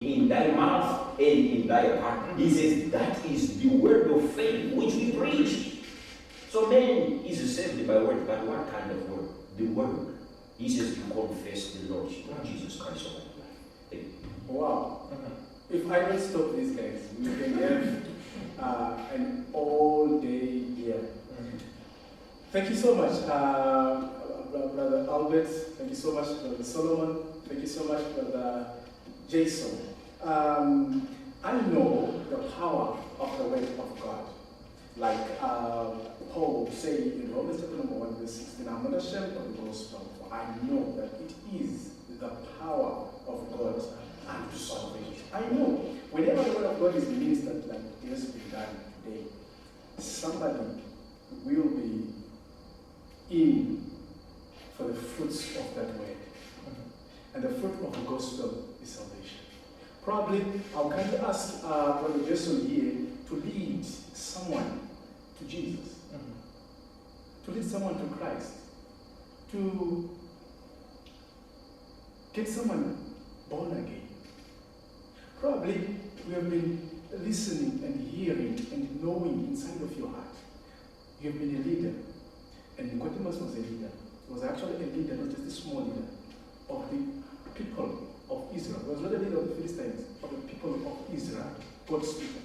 in thy mouth and in thy heart. He says that is the word of faith which we preach. So man is saved by word, but what kind of word? The word. He says you confess the Lordship of Jesus Christ over your life. Wow. If I don't stop these guys, we can have an all day here. Thank you so much, Brother Albert. Thank you so much, Brother Solomon. Thank you so much, Brother Jason. I know the power of the word of God. Like Paul said in Romans chapter number 1, verse 16, I'm not ashamed of the gospel, for I know that it is the power of God unto salvation. I know whenever the word of God is ministered like it has been done today, somebody will be in for the fruits of that word. And the fruit of the gospel is salvation. Probably I'll kindly ask Brother Jason here to lead someone to Jesus, to lead someone to Christ, to get someone born again. Probably we have been listening and hearing and knowing inside of your heart. You have been a leader, and Nicodemus was a leader. He was actually a leader, not just a small leader, of the people of Israel. He was not a leader of the Philistines, of the people of Israel, God's people.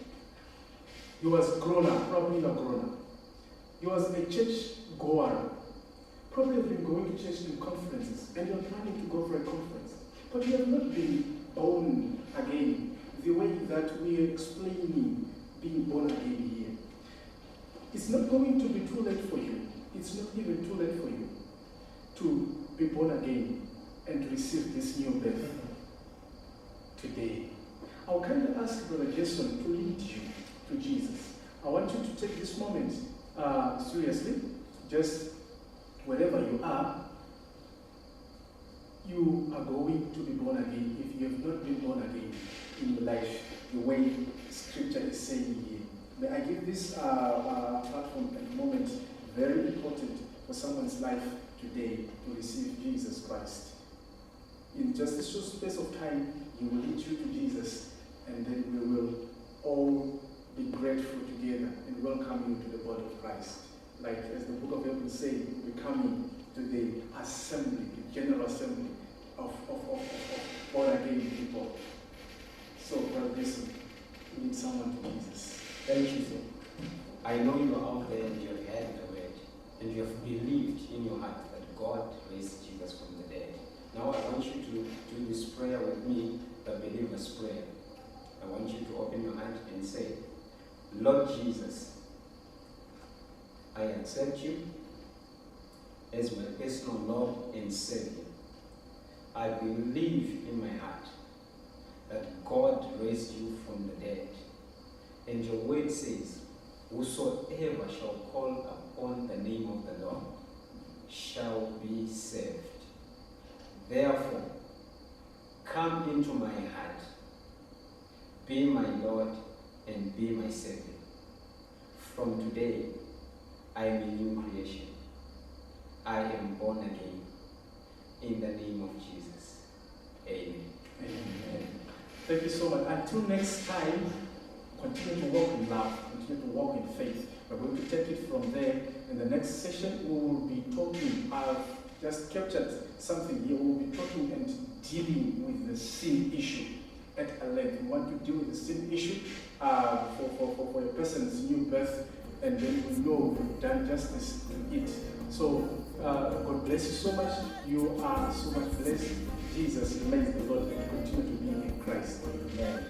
He was grown up, probably not grown up. He was a church goer. Probably have been going to church in conferences, and you're planning to go for a conference. But you have not been born again the way that we are explaining being born again here. It's not going to be too late for you. It's not even too late for you to be born again and receive this new birth today. I'll kind of ask Brother Jason to lead you to Jesus. I want you to take this moment seriously. Just wherever you are going to be born again. If you have not been born again in your life, the way Scripture is saying here. May I give this platform and moment very important for someone's life today to receive Jesus Christ. In just a short space of time, He will lead you to Jesus, and then we will all be grateful together and welcome you to the body of Christ. Like as the book of Hebrews says, we're coming to the assembly, the general assembly of born again people. So, Brother Jason, we need someone to Jesus. Thank you, sir. I know you are out there and you have heard the word, and you have believed in your heart that God raised Jesus from the dead. Now I want you to do this prayer with me, the believer's prayer. I want you to open your hand and say, Lord Jesus, I accept you as my personal Lord and Savior. I believe in my heart that God raised you from the dead. And your word says, whosoever shall call upon the name of the Lord shall be saved. Therefore, come into my heart, be my Lord and be my Savior. From today, I am a new creation. I am born again. In the name of Jesus. Amen. Amen. Thank you so much. Until next time, continue to walk in love, continue to walk in faith. We're going to take it from there. In the next session, we will be talking. I've just captured something here. We will be talking and dealing with the sin issue at a length. We want to deal with the sin issue for a person's new birth, and then we know we've done justice to it. So, God bless you so much. You are so much blessed. Jesus remains the Lord, and continue to be in Christ. Amen.